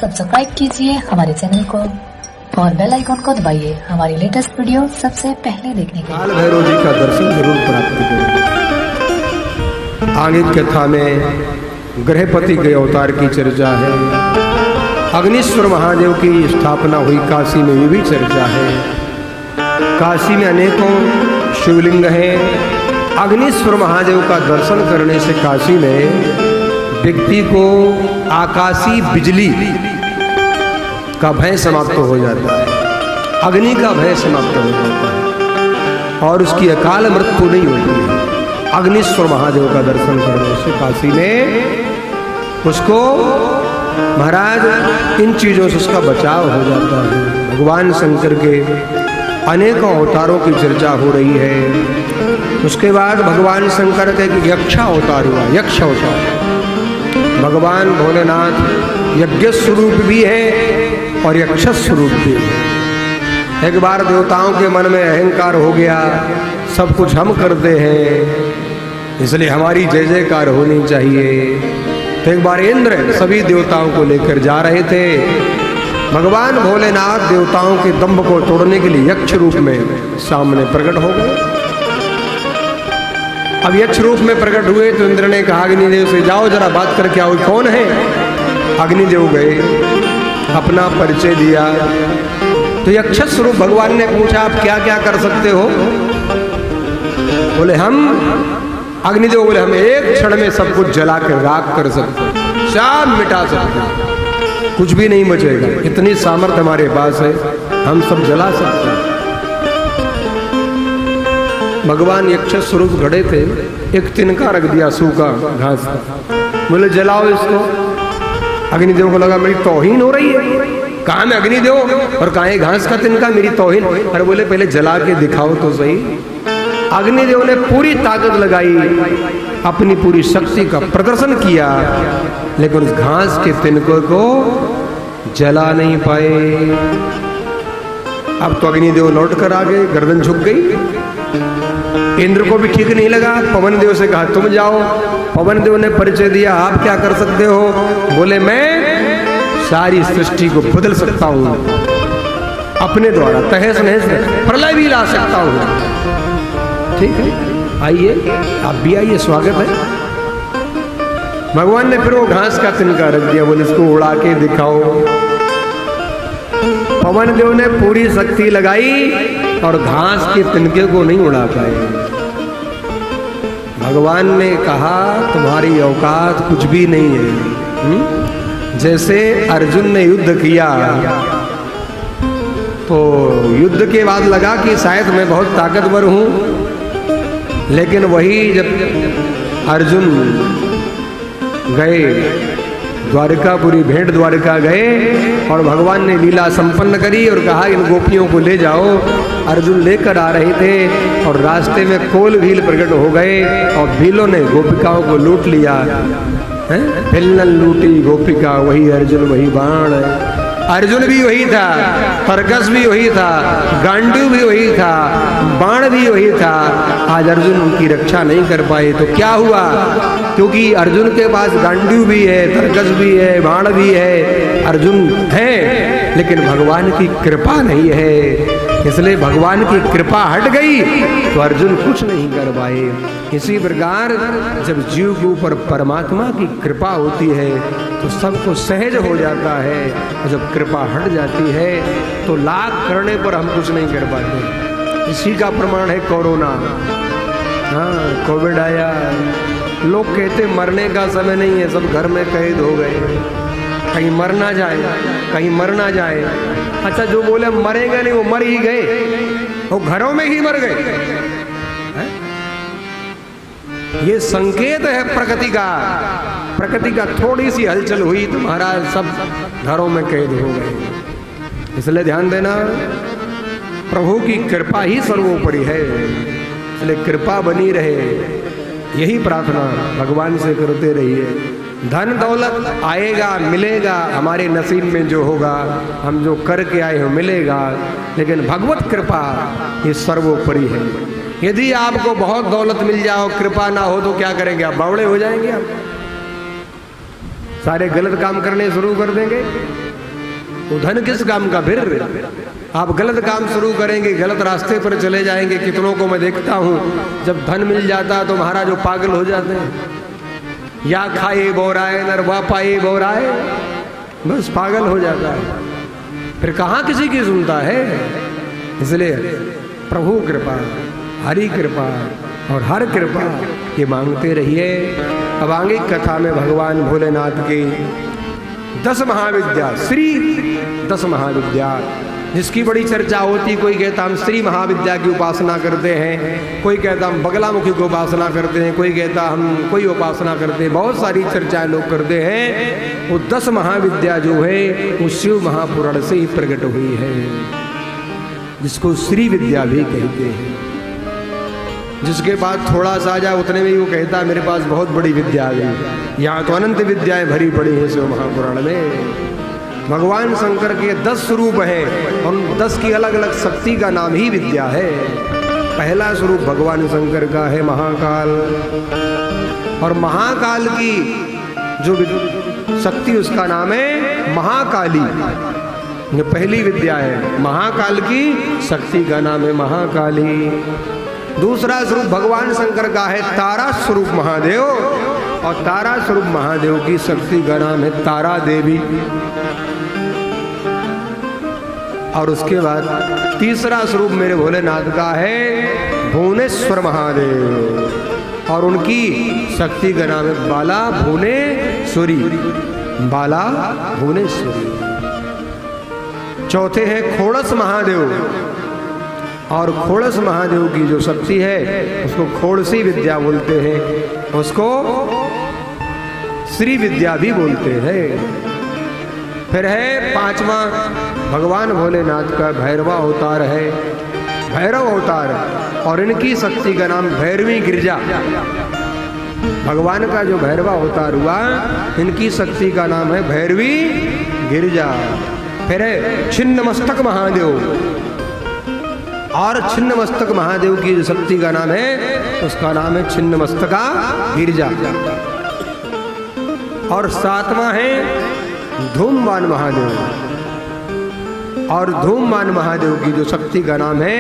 Subscribe कीजिए हमारे channel को और बेल आइकन को दबाइए हमारी लेटेस्ट वीडियो सबसे पहले देखने के लिए। काल भैरव जी का दर्शन जरूर प्राप्त करें। आगे कथा में ग्रहपति के अवतार की चर्चा है। अग्निश्वर महादेव की स्थापना हुई काशी में, ये भी चर्चा है। काशी में अनेकों शिवलिंग हैं। अग्निश्वर महादेव का दर्शन करने से काशी में व्यक्ति को आकाशीय बिजली का भय समाप्त हो जाता है, अग्नि का भय समाप्त हो जाता है और उसकी अकाल मृत्यु नहीं होती है। अग्निश्वर महादेव का दर्शन करने से काशी में उसको महाराज इन चीजों से उसका बचाव हो जाता है। भगवान शंकर के अनेकों अवतारों की चर्चा हो रही है। उसके बाद भगवान शंकर का एक यक्ष अवतार हुआ, यक्ष अवतार। भगवान भोलेनाथ यज्ञ स्वरूप भी है और यक्ष स्वरूप भी है। एक बार देवताओं के मन में अहंकार हो गया, सब कुछ हम करते हैं इसलिए हमारी जय जयकार होनी चाहिए। तो एक बार इंद्र सभी देवताओं को लेकर जा रहे थे। भगवान भोलेनाथ देवताओं के दंभ को तोड़ने के लिए यक्ष रूप में सामने प्रकट हो गए। अब यक्ष रूप में प्रकट हुए तो इंद्र ने कहा अग्निदेव से, जाओ जरा बात करके आओ, कौन है। अग्निदेव गए, अपना परिचय दिया। तो यक्ष स्वरूप भगवान ने पूछा, आप क्या क्या कर सकते हो। बोले हम, अग्निदेव बोले हम एक क्षण में सब कुछ जला कर राख कर सकते हैं, सब मिटा सकते हैं, कुछ भी नहीं बचेगा। इतनी सामर्थ्य हमारे पास है, हम सब जला सकते हैं। भगवान यक्ष स्वरूप खड़े थे, एक तिनका रख दिया सूखा घास का। बोले जलाओ इसको। अग्निदेव को लगा मेरी तौहीन हो रही है, कहाँ में अग्निदेव और कहाँ है घास का तिनका, मेरी तौहीन। अरे बोले पहले जला के दिखाओ तो सही। अग्निदेव ने पूरी ताकत लगाई, अपनी पूरी शक्ति का प्रदर्शन किया, लेकिन उस घास के तिनकों को जला नहीं पाए। अब तो अग्निदेव लौट कर आ गए, गर्दन झुक गई। इंद्र को भी ठीक नहीं लगा, पवन देव से कहा तुम जाओ। पवन देव ने परिचय दिया, आप क्या कर सकते हो। बोले मैं सारी सृष्टि को बदल सकता हूं अपने द्वारा, तहस नहस प्रलय भी ला सकता हूं। ठीक है, आइए आप भी आइए, स्वागत है। भगवान ने फिर वो घास का तिनका रख दिया, बोले इसको उड़ा के दिखाओ। पवन देव ने पूरी शक्ति लगाई और घास के तिनके को नहीं उड़ा पाए। भगवान ने कहा तुम्हारी औकात कुछ भी नहीं है। जैसे अर्जुन ने युद्ध किया तो युद्ध के बाद लगा कि शायद मैं बहुत ताकतवर हूं, लेकिन वही जब अर्जुन गए द्वारिकापुरी, भेंट द्वारिका गए और भगवान ने लीला संपन्न करी और कहा इन गोपियों को ले जाओ। अर्जुन लेकर आ रहे थे और रास्ते में कोल भील प्रकट हो गए और भीलों ने गोपिकाओं को लूट लिया। फिलनल लूटी गोपिका वही अर्जुन वही बाण। अर्जुन भी वही था, तरकस भी वही था, गांडू भी वही था, बाण भी वही था। आज अर्जुन उनकी रक्षा नहीं कर पाए तो क्या हुआ, क्योंकि अर्जुन के पास गांडू भी है, तरकस भी है, बाण भी है, अर्जुन है, लेकिन भगवान की कृपा नहीं है। इसलिए भगवान की कृपा हट गई तो अर्जुन कुछ नहीं कर पाए। इसी प्रकार जब जीव के ऊपर परमात्मा की कृपा होती है तो सब कुछ सहज हो जाता है, और जब कृपा हट जाती है तो लाख करने पर हम कुछ नहीं कर पाते। इसी का प्रमाण है कोरोना। हाँ, कोविड आया, लोग कहते मरने का समय नहीं है, सब घर में कैद हो गए, कहीं मर ना जाए, कहीं मर ना जाए। अच्छा, जो बोले मरेगा नहीं वो मर ही गए, वो घरों में ही मर गए। ये संकेत है प्रकृति का। प्रकृति का थोड़ी सी हलचल हुई तो महाराज सब घरों में कैद हो गए। इसलिए ध्यान देना, प्रभु की कृपा ही सर्वोपरि है, इसलिए कृपा बनी रहे, यही प्रार्थना भगवान से करते रहिए। धन दौलत आएगा मिलेगा, हमारे नसीब में जो होगा, हम जो करके आए हो मिलेगा, लेकिन भगवत कृपा ये सर्वोपरि है। यदि आपको बहुत दौलत मिल जाओ, कृपा ना हो तो क्या करेंगे आप, बावड़े हो जाएंगे, आप सारे गलत काम करने शुरू कर देंगे। वो धन किस काम का फिर? आप गलत काम शुरू करेंगे, गलत रास्ते पर चले जाएंगे। कितनों को मैं देखता हूँ जब धन मिल जाता तो महाराज वो पागल हो जाते हैं। या खाए बोराए नरवा पाए बोराए, बस पागल हो जाता है। फिर कहाँ किसी की सुनता है? इसलिए प्रभु कृपा, हरि कृपा और हर कृपा ये मांगते रहिए। अब आगे कथा में भगवान भोलेनाथ की 10 महाविद्या, श्री 10 महाविद्या जिसकी बड़ी चर्चा होती। कोई कहता हम श्री महाविद्या की उपासना करते हैं, कोई कहता हम बगलामुखी की उपासना करते हैं, कोई कहता हम कोई उपासना करते हैं। बहुत सारी चर्चाएं लोग करते हैं। वो 10 महाविद्या जो है वो शिव महापुराण से ही प्रकट हुई है, जिसको श्री विद्या भी कहते हैं। जिसके पास थोड़ा सा आ जाए उतने में ही वो कहता है मेरे पास बहुत बड़ी विद्या आ गई। यहाँ तो अनंत विद्याएं भरी पड़ी हैं शिव महापुराण में। भगवान शंकर के 10 स्वरूप हैं, उन 10 की अलग अलग शक्ति का नाम ही विद्या है। पहला स्वरूप भगवान शंकर का है महाकाल, और महाकाल की जो शक्ति उसका नाम है महाकाली। ये पहली विद्या है। महाकाल की शक्ति का नाम है महाकाली। दूसरा स्वरूप भगवान शंकर का है तारा स्वरूप महादेव, और तारा स्वरूप महादेव की शक्ति का नाम है तारा देवी। और उसके बाद तीसरा स्वरूप मेरे भोलेनाथ का है भुवनेश्वर महादेव, और उनकी शक्ति का नाम है बाला भुवनेश्वरी, बाला भुवनेश्वरी। चौथे हैं खोड़स महादेव, और खोड़स महादेव की जो शक्ति है उसको खोड़सी विद्या बोलते हैं, उसको श्री विद्या भी बोलते हैं। फिर है 5वां भगवान भोलेनाथ का भैरवा अवतार है, भैरव अवतार, और इनकी शक्ति का नाम भैरवी गिरिजा। भगवान का जो भैरवा अवतार हुआ इनकी शक्ति का नाम है भैरवी गिरिजा। फिर है छिन्न मस्तक महादेव, और छिन्न मस्तक महादेव की जो शक्ति का नाम है उसका नाम है छिन्न मस्तका गिरिजा। और 7वां है धूमवान महादेव, और धूमवान महादेव की जो शक्ति का नाम है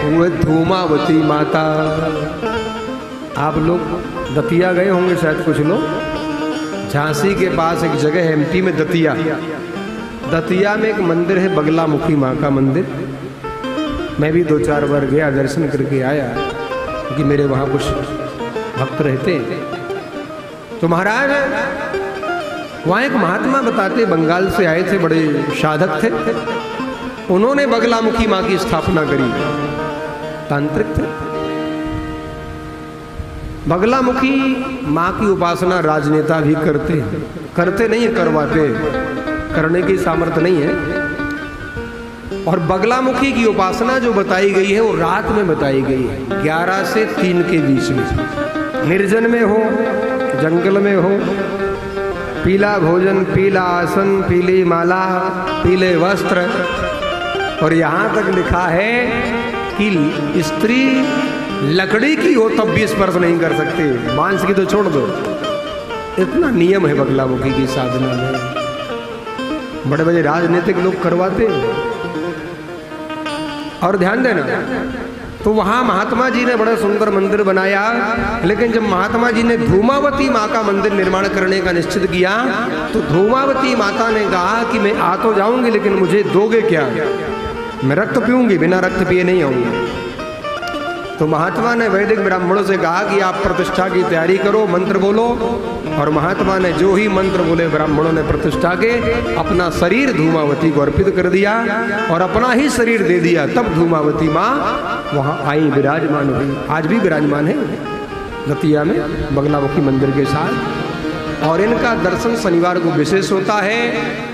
वो है धूमावती माता। आप लोग दतिया गए होंगे शायद कुछ लोग। झांसी के पास एक जगह है एमपी में दतिया, दतिया में एक मंदिर है बगलामुखी माँ का मंदिर। मैं भी 2-4 बार गया, दर्शन करके आया, क्योंकि मेरे वहाँ कुछ भक्त रहते हैं। तो महाराज वहाँ एक महात्मा बताते, बंगाल से आए थे, बड़े साधक थे। उन्होंने बगलामुखी माँ की स्थापना करी, तांत्रिक थे। बगलामुखी माँ की उपासना राजनेता भी करते नहीं, करवाते, करने की सामर्थ्य नहीं है। और बगलामुखी की उपासना जो बताई गई है वो रात में बताई गई है, 11 से 3 के बीच में, निर्जन में हो, जंगल में हो, पीला भोजन, पीला आसन, पीली माला, पीले वस्त्र। और यहाँ तक लिखा है कि स्त्री लकड़ी की हो तब भी स्पर्श नहीं कर सकते, मांस की तो छोड़ दो। इतना नियम है बगलामुखी की साधना में। बड़े बड़े राजनीतिक लोग करवाते हैं। और ध्यान देना, तो वहाँ महात्मा जी ने बड़ा सुंदर मंदिर बनाया, लेकिन जब महात्मा जी ने धूमावती माँ का मंदिर निर्माण करने का निश्चित किया तो धूमावती माता ने कहा कि मैं आ तो जाऊंगी लेकिन मुझे दोगे क्या? मैं रक्त पीऊंगी, बिना रक्त पिए नहीं आऊंगी। तो महात्मा ने वैदिक ब्राह्मणों से कहा कि आप प्रतिष्ठा की तैयारी करो, मंत्र बोलो। और महात्मा ने जो ही मंत्र बोले, ब्राह्मणों ने प्रतिष्ठा के अपना शरीर धूमावती को अर्पित कर दिया और अपना ही शरीर दे दिया। तब धूमावती माँ वहाँ आई, विराजमान हुई। आज भी विराजमान है दतिया में बगलामुखी मंदिर के साथ। और इनका दर्शन शनिवार को विशेष होता है।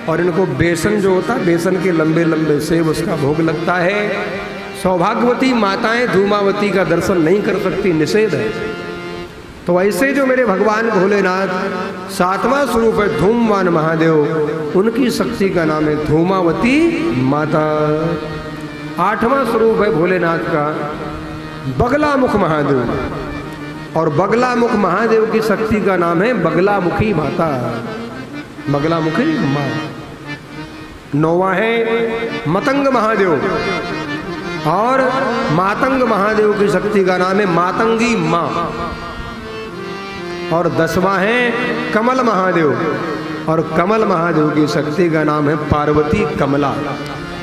और इनको बेसन जो होता है, बेसन के लंबे लंबे सेब, उसका भोग लगता है। सौभाग्यवती माताएं धूमावती का दर्शन नहीं कर सकती, निषेध है। तो ऐसे जो मेरे भगवान भोलेनाथ, 7वां स्वरूप है धूमवान महादेव, उनकी शक्ति का नाम है धूमावती माता। 8वां स्वरूप है भोलेनाथ का बगलामुख महादेव, और बगलामुख महादेव की शक्ति का नाम है बगलामुखी माता, बगलामुखी माँ। 9वां है मतंग महादेव, और मातंग महादेव की शक्ति का नाम है मातंगी माँ। और 10वां है कमल महादेव, और कमल महादेव की शक्ति का नाम है पार्वती कमला।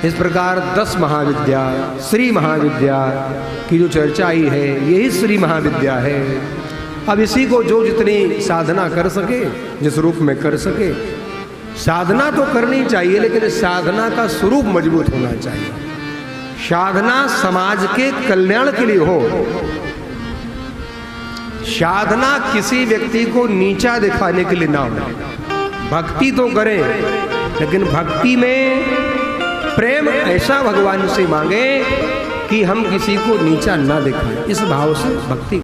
इस प्रकार 10 महाविद्या, श्री महाविद्या की जो चर्चा आई है, यही श्री महाविद्या है। अब इसी को जो जितनी साधना कर सके, जिस रूप में कर सके, साधना तो करनी चाहिए, लेकिन साधना का स्वरूप मजबूत होना चाहिए। साधना समाज के कल्याण के लिए हो। साधना किसी व्यक्ति को नीचा दिखाने के लिए ना हो। भक्ति तो करें, लेकिन भक्ति में प्रेम ऐसा भगवान से मांगे कि हम किसी को नीचा ना दिखाएं। इस भाव से भक्ति